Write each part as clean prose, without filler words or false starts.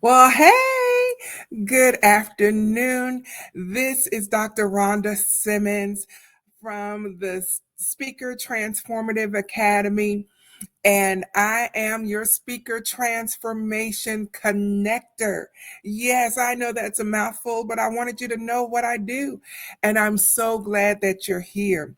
Well, hey, good afternoon. This is Dr. Rhonda Simmons from the Speaker Transformative Academy, and I am your Speaker Transformation Connector. Yes, I know that's a mouthful, but I wanted you to know what I do, and I'm so glad that you're here.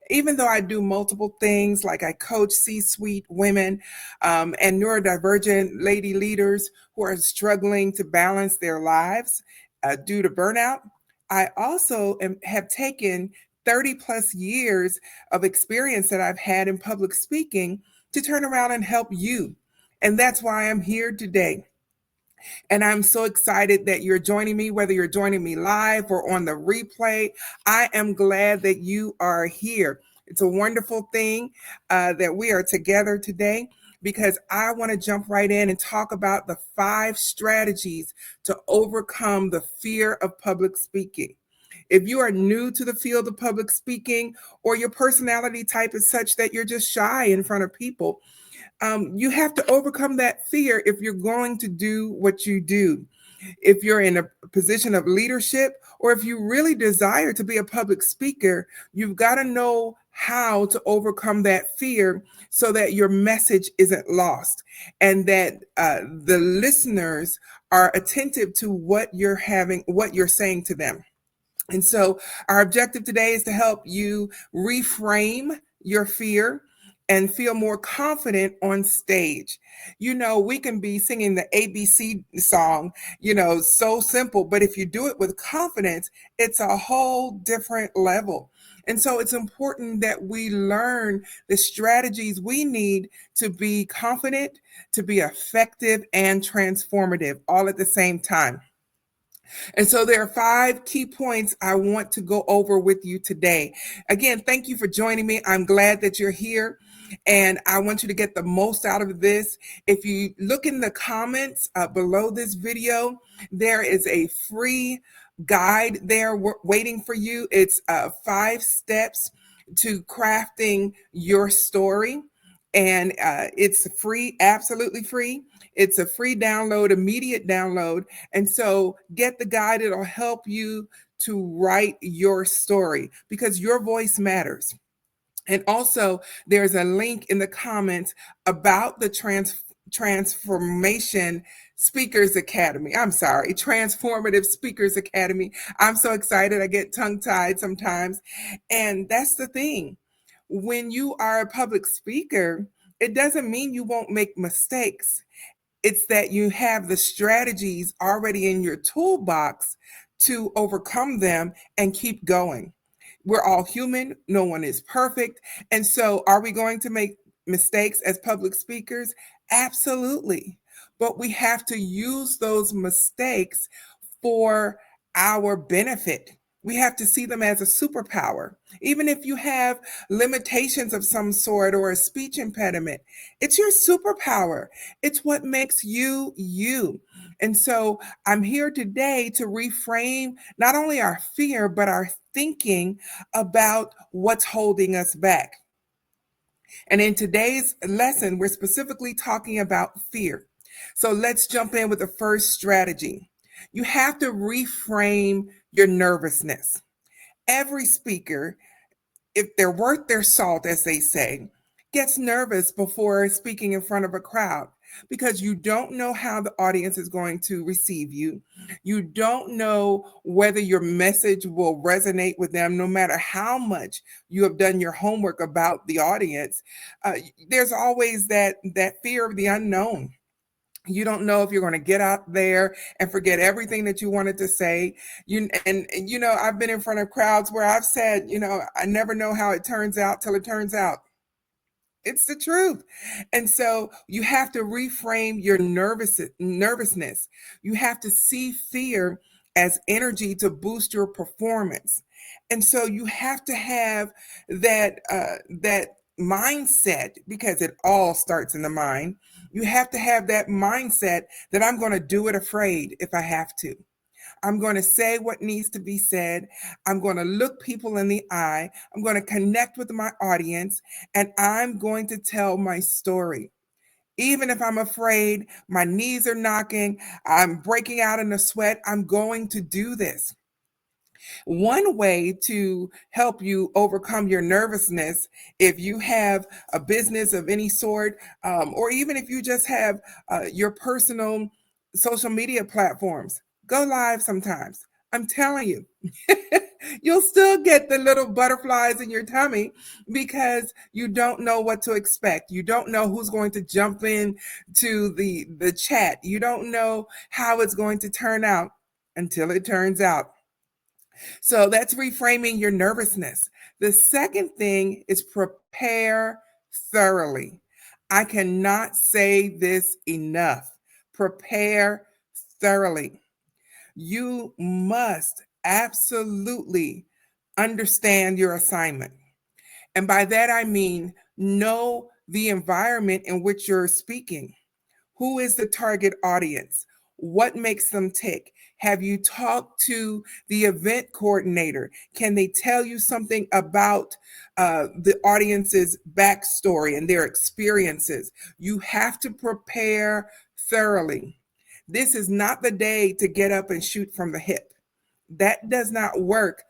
Even though I do multiple things, like I coach C-suite women and neurodivergent lady leaders who are struggling to balance their lives due to burnout, I also have taken 30 plus years of experience that I've had in public speaking to turn around and help you. And that's why I'm here today. And I'm so excited that you're joining me, whether you're joining me live or on the replay. I am glad that you are here. It's a wonderful thing that we are together today because I want to jump right in and talk about the 5 strategies to overcome the fear of public speaking. If you are new to the field of public speaking or your personality type is such that you're just shy in front of people, you have to overcome that fear if you're going to do what you do. If you're in a position of leadership, or if you really desire to be a public speaker, you've got to know how to overcome that fear so that your message isn't lost and that the listeners are attentive to what you're saying to them. And so, our objective today is to help you reframe your fear and feel more confident on stage. We can be singing the ABC song, so simple, but if you do it with confidence, it's a whole different level. And so, it's important that we learn the strategies we need to be confident, to be effective, and transformative all at the same time. And so there are 5 key points I want to go over with you today. Again, thank you for joining me. I'm glad that you're here. And I want you to get the most out of this. If you look in the comments below this video, there is a free guide there waiting for you. It's 5 steps to crafting your story. And it's free, absolutely free. It's a free download, immediate download. And so get the guide, it'll help you to write your story because your voice matters. And also, there's a link in the comments about the Transformation Speakers Academy. I'm sorry, Transformative Speakers Academy. I'm so excited. I get tongue tied sometimes. And that's the thing. When you are a public speaker, it doesn't mean you won't make mistakes. It's that you have the strategies already in your toolbox to overcome them and keep going. We're all human, no one is perfect. And so, are we going to make mistakes as public speakers? Absolutely. But we have to use those mistakes for our benefit. We have to see them as a superpower. Even if you have limitations of some sort or a speech impediment, it's your superpower. It's what makes you you. And so I'm here today to reframe not only our fear, but our thinking about what's holding us back. And in today's lesson, we're specifically talking about fear. So let's jump in with the first strategy. You have to reframe your nervousness. Every speaker, if they're worth their salt, as they say, gets nervous before speaking in front of a crowd because you don't know how the audience is going to receive you. You don't know whether your message will resonate with them, no matter how much you have done your homework about the audience. Uh, there's always that fear of the unknown. You don't know if you're going to get out there and forget everything that you wanted to say. I've been in front of crowds where I've said, I never know how it turns out till it turns out. It's the truth. And so you have to reframe your nervousness. You have to see fear as energy to boost your performance. And so you have to have that mindset, because it all starts in the mind. You have to have that mindset that I'm going to do it afraid if I have to. I'm going to say what needs to be said. I'm going to look people in the eye. I'm going to connect with my audience, and I'm going to tell my story. Even if I'm afraid, my knees are knocking, I'm breaking out in a sweat, I'm going to do this. One way to help you overcome your nervousness, if you have a business of any sort, or even if you just have your personal social media platforms, go live sometimes. I'm telling you, you'll still get the little butterflies in your tummy because you don't know what to expect. You don't know who's going to jump in to the chat. You don't know how it's going to turn out until it turns out. So that's reframing your nervousness. The second thing is prepare thoroughly. I cannot say this enough. Prepare thoroughly. You must absolutely understand your assignment. And by that, I mean know the environment in which you're speaking. Who is the target audience? What makes them tick? Have you talked to the event coordinator? Can they tell you something about the audience's backstory and their experiences? You have to prepare thoroughly. This is not the day to get up and shoot from the hip. That does not work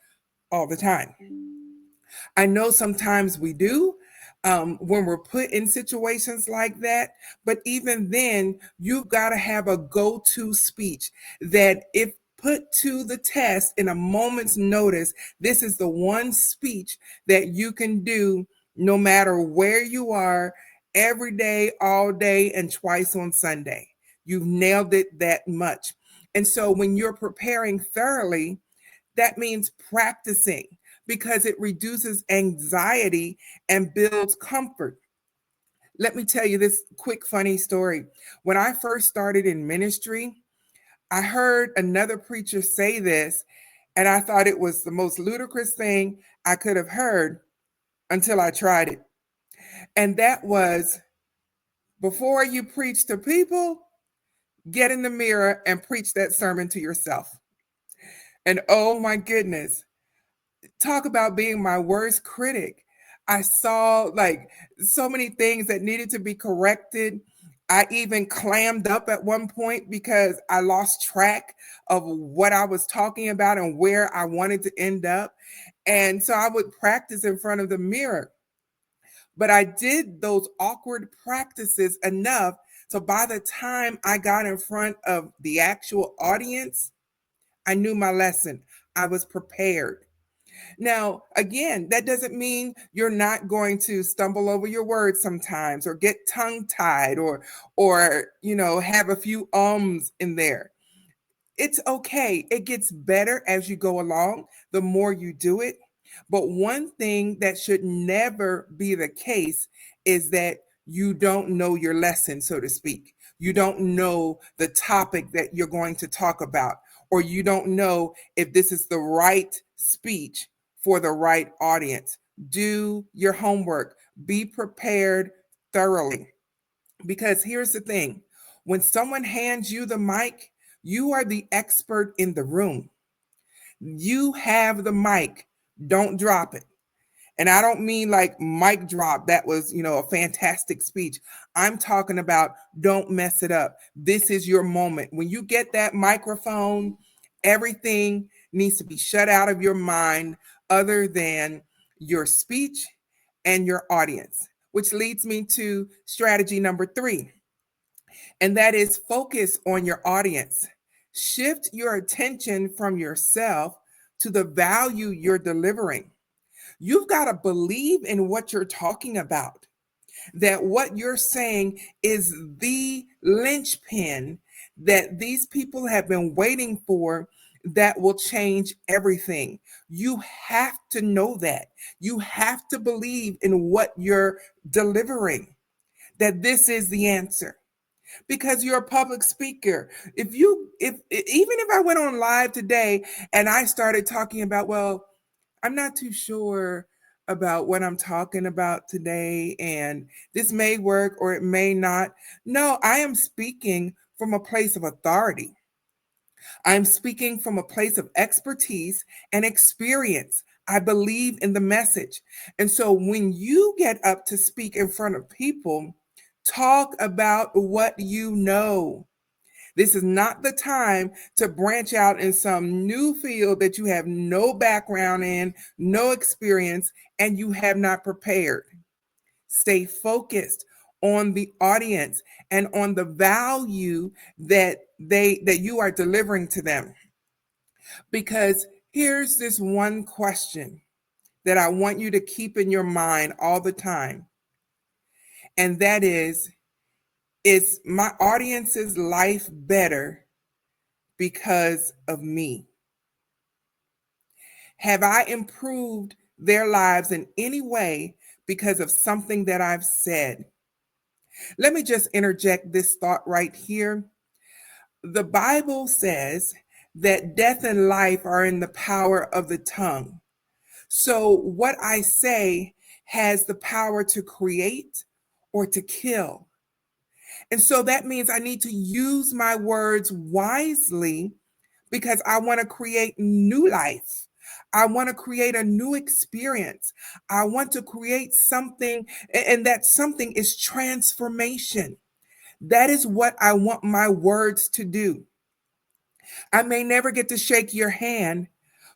all the time. I know sometimes we do when we're put in situations like that, but even then, you've got to have a go to speech that, if put to the test in a moment's notice, this is the one speech that you can do no matter where you are, every day, all day, and twice on Sunday. You've nailed it that much. And so when you're preparing thoroughly, that means practicing because it reduces anxiety and builds comfort. Let me tell you this quick, funny story. When I first started in ministry, I heard another preacher say this, and I thought it was the most ludicrous thing I could have heard until I tried it. And that was, before you preach to people, get in the mirror and preach that sermon to yourself. And oh my goodness, talk about being my worst critic. I saw like so many things that needed to be corrected. I even clammed up at one point because I lost track of what I was talking about and where I wanted to end up. And so I would practice in front of the mirror. But I did those awkward practices enough. So by the time I got in front of the actual audience, I knew my lesson. I was prepared. Now, again, that doesn't mean you're not going to stumble over your words sometimes or get tongue tied or have a few ums in there. It's okay. It gets better as you go along, the more you do it. But one thing that should never be the case is that you don't know your lesson, so to speak. You don't know the topic that you're going to talk about, or you don't know if this is the right speech for the right audience. Do your homework, be prepared thoroughly. Because here's the thing, when someone hands you the mic, you are the expert in the room. You have the mic. Don't drop it. And I don't mean like mic drop. That was, a fantastic speech. I'm talking about don't mess it up. This is your moment. When you get that microphone, everything needs to be shut out of your mind other than your speech and your audience, which leads me to strategy number 3. And that is focus on your audience. Shift your attention from yourself to the value you're delivering. You've got to believe in what you're talking about, that what you're saying is the linchpin that these people have been waiting for that will change everything. You have to know that. You have to believe in what you're delivering, that this is the answer because you're a public speaker. If even if I went on live today and I started talking about, well, I'm not too sure about what I'm talking about today, and this may work or it may not. No, I am speaking from a place of authority. I'm speaking from a place of expertise and experience. I believe in the message. And so when you get up to speak in front of people, Talk about what you know. This is not the time to branch out in some new field that you have no background in, no experience, and you have not prepared. Stay focused on the audience and on the value that you are delivering to them. Because here's this one question that I want you to keep in your mind all the time. And that is my audience's life better because of me? Have I improved their lives in any way because of something that I've said? Let me just interject this thought right here. The Bible says that death and life are in the power of the tongue. So what I say has the power to create or to kill. And so that means I need to use my words wisely because I want to create new life. I want to create a new experience. I want to create something, and that something is transformation. That is what I want my words to do. I may never get to shake your hand,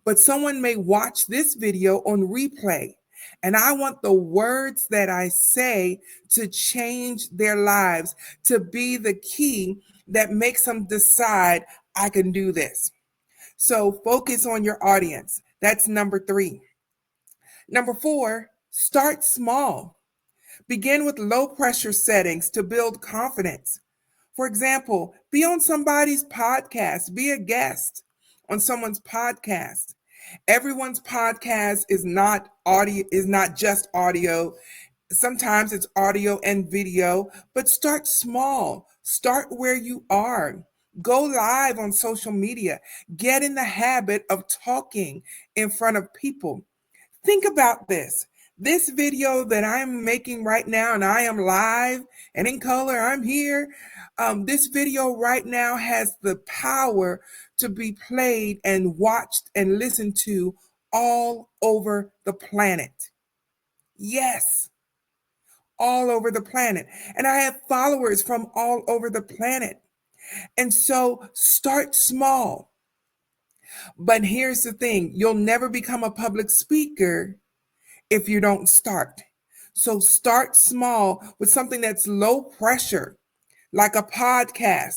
but someone may watch this video on replay. And I want the words that I say to change their lives, to be the key that makes them decide I can do this. So focus on your audience. That's number 3. Number 4, start small. Begin with low pressure settings to build confidence. For example, be on somebody's podcast, be a guest on someone's podcast. Everyone's podcast is not just audio. Sometimes it's audio and video, but start small. Start where you are. Go live on social media. Get in the habit of talking in front of people. Think about this. This video that I'm making right now, and I am live and in color, I'm here. This video right now has the power to be played and watched and listened to all over the planet. Yes, all over the planet. And I have followers from all over the planet. And so start small. But here's the thing, you'll never become a public speaker if you don't start. So start small with something that's low pressure, like a podcast.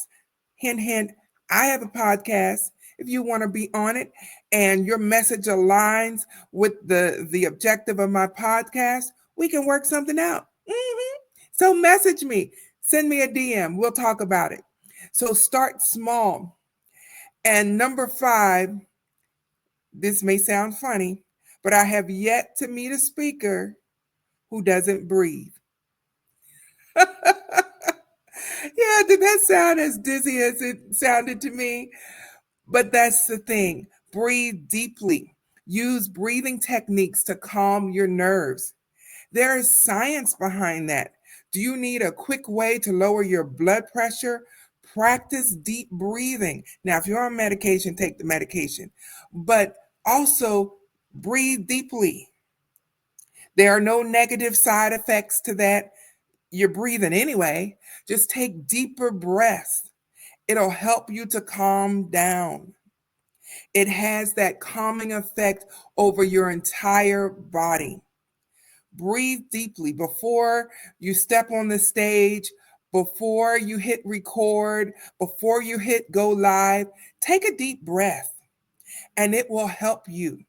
Hint, hint, I have a podcast. If you want to be on it and your message aligns with the objective of my podcast, we can work something out. So message me, send me a DM. We'll talk about it. So start small. And number 5, this may sound funny, but I have yet to meet a speaker who doesn't breathe. Yeah, did that sound as dizzy as it sounded to me? But that's the thing. Breathe deeply. Use breathing techniques to calm your nerves. There is science behind that. Do you need a quick way to lower your blood pressure? Practice deep breathing. Now, if you're on medication, take the medication. But also breathe deeply. There are no negative side effects to that. You're breathing anyway. Just take deeper breaths. It'll help you to calm down. It has that calming effect over your entire body. Breathe deeply before you step on the stage, before you hit record, before you hit go live. Take a deep breath and it will help you.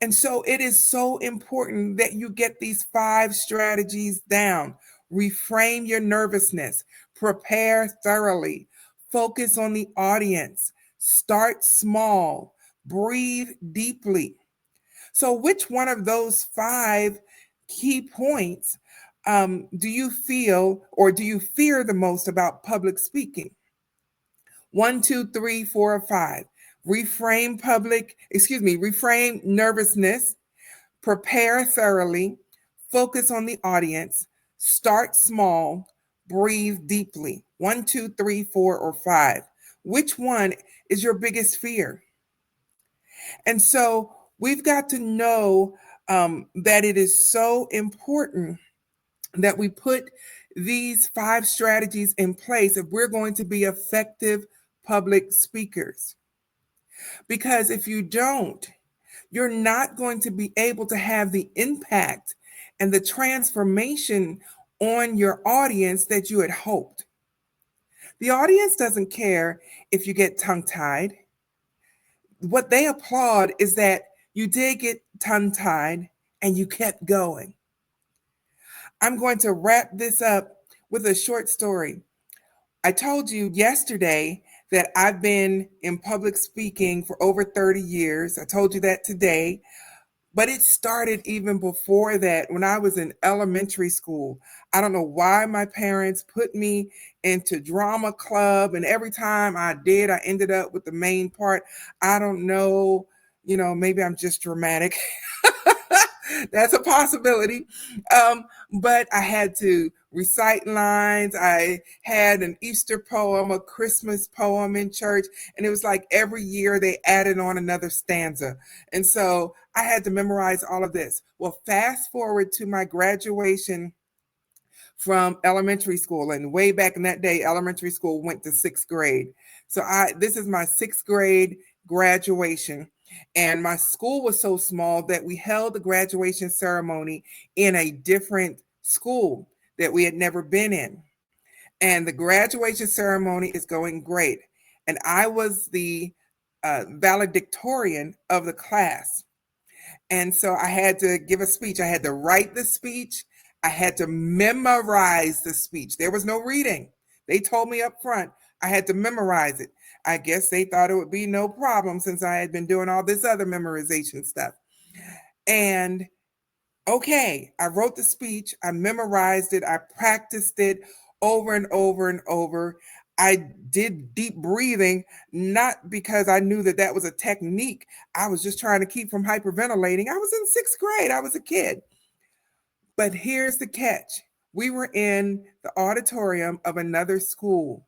And so it is so important that you get these 5 strategies down. Reframe your nervousness, prepare thoroughly, focus on the audience, start small, breathe deeply. So, which one of those 5 key points do you feel or do you fear the most about public speaking? 1, 2, 3, 4, or 5. Reframe nervousness, prepare thoroughly, focus on the audience, start small, breathe deeply. 1, 2, 3, 4, or 5. Which one is your biggest fear? And so we've got to know that it is so important that we put these 5 strategies in place if we're going to be effective public speakers. Because if you don't, you're not going to be able to have the impact and the transformation on your audience that you had hoped. The audience doesn't care if you get tongue tied. What they applaud is that you did get tongue tied and you kept going. I'm going to wrap this up with a short story. I told you yesterday that I've been in public speaking for over 30 years. I told you that today. But it started even before that when I was in elementary school. I don't know why my parents put me into drama club, and every time I did, I ended up with the main part. I don't know, maybe I'm just dramatic. That's a possibility. Um, but I had to recite lines. I had an Easter poem, a Christmas poem in church, and it was like every year they added on another stanza. And so I had to memorize all of this. Well, fast forward to my graduation from elementary school, and way back in that day, elementary school went to 6th grade. So this is my 6th grade graduation. And my school was so small that we held the graduation ceremony in a different school that we had never been in. And the graduation ceremony is going great. And I was the valedictorian of the class. And so I had to give a speech. I had to write the speech. I had to memorize the speech. There was no reading. They told me up front I had to memorize it. I guess they thought it would be no problem since I had been doing all this other memorization stuff. And okay, I wrote the speech, I memorized it, I practiced it over and over and over. I did deep breathing, not because I knew that that was a technique. I was just trying to keep from hyperventilating. I was in 6th grade, I was a kid. But here's the catch: we were in the auditorium of another school.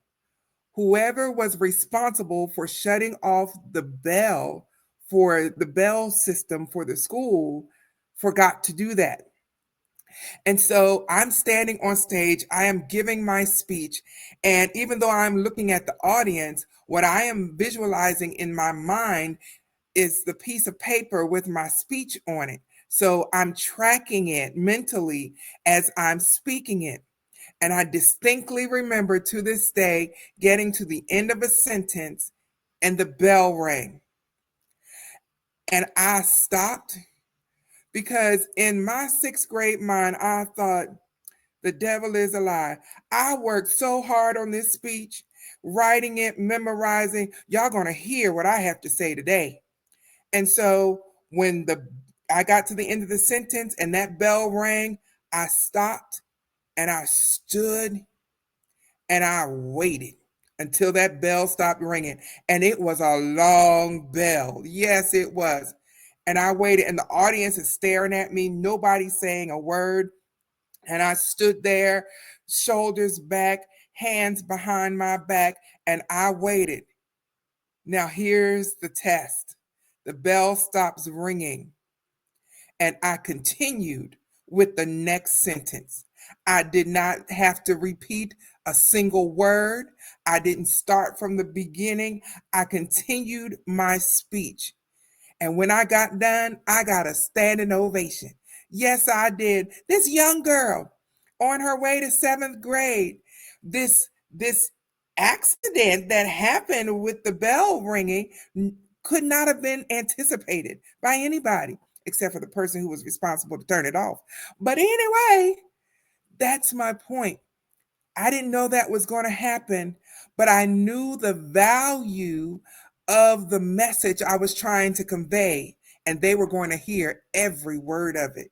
Whoever was responsible for shutting off the bell for the bell system for the school forgot to do that. And so I'm standing on stage, I am giving my speech. And even though I'm looking at the audience, what I am visualizing in my mind is the piece of paper with my speech on it. So I'm tracking it mentally as I'm speaking it. And I distinctly remember to this day getting to the end of a sentence and the bell rang. And I stopped because in my 6th grade mind, I thought, the devil is a lie. I worked so hard on this speech, writing it, memorizing. Y'all going to hear what I have to say today. And so when I got to the end of the sentence and that bell rang, I stopped and I stood and I waited until that bell stopped ringing. And it was a long bell. Yes, it was. And I waited, and the audience is staring at me. Nobody's saying a word. And I stood there, shoulders back, hands behind my back, and I waited. Now, here's the test: the bell stops ringing, and I continued with the next sentence. I did not have to repeat a single word. I didn't start from the beginning. I continued my speech. And when I got done, I got a standing ovation. Yes, I did. This young girl on her way to 7th grade, this accident that happened with the bell ringing could not have been anticipated by anybody except for the person who was responsible to turn it off. But anyway, that's my point. I didn't know that was going to happen, but I knew the value of the message I was trying to convey, and they were going to hear every word of it.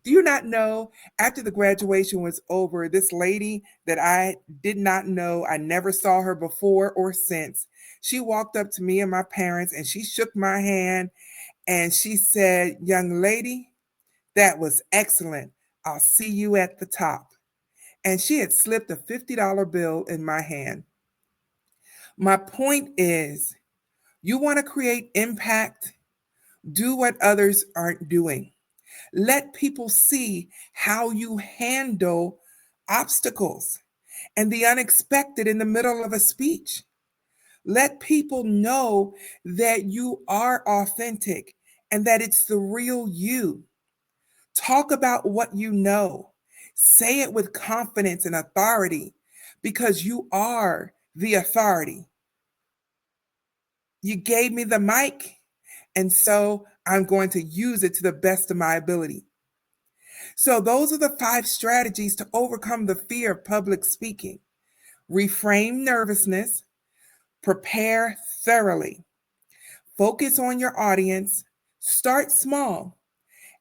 Do you not know, after the graduation was over, this lady that I did not know, I never saw her before or since, she walked up to me and my parents and she shook my hand and she said, "Young lady, that was excellent. I'll see you at the top." And she had slipped a $50 bill in my hand. My point is, you want to create impact? Do what others aren't doing. Let people see how you handle obstacles, and the unexpected in the middle of a speech. Let people know that you are authentic and that it's the real you. Talk about what you know. Say it with confidence and authority because you are the authority. You gave me the mic, and so I'm going to use it to the best of my ability. So, those are the 5 strategies to overcome the fear of public speaking. Reframe nervousness, prepare thoroughly, focus on your audience, start small,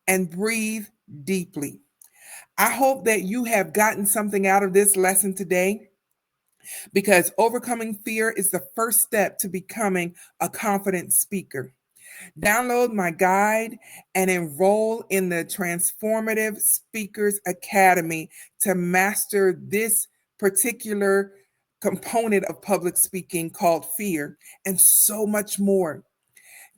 and breathe deeply. I hope that you have gotten something out of this lesson today because overcoming fear is the first step to becoming a confident speaker. Download my guide and enroll in the Transformative Speakers Academy to master this particular component of public speaking called fear and so much more.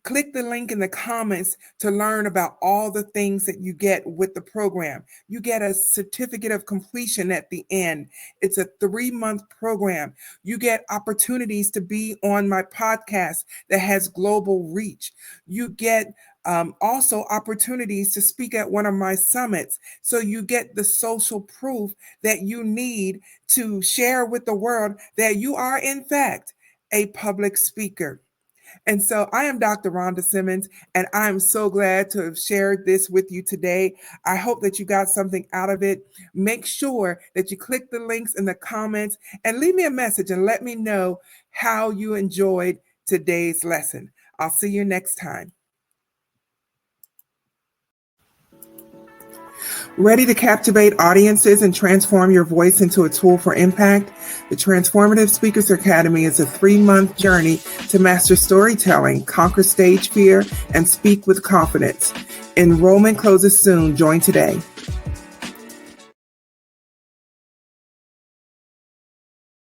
Click the link in the comments to learn about all the things that you get with the program. You get a certificate of completion at the end. It's a 3-month program. You get opportunities to be on my podcast that has global reach. You get also opportunities to speak at one of my summits. So you get the social proof that you need to share with the world that you are, in fact, a public speaker. And so I am Dr. Rhonda Simmons, and I'm so glad to have shared this with you today. I hope that you got something out of it. Make sure that you click the links in the comments and leave me a message and let me know how you enjoyed today's lesson. I'll see you next time. Ready to captivate audiences and transform your voice into a tool for impact? The Transformative Speakers Academy is a 3-month journey to master storytelling, conquer stage fear, and speak with confidence. Enrollment closes soon. Join today.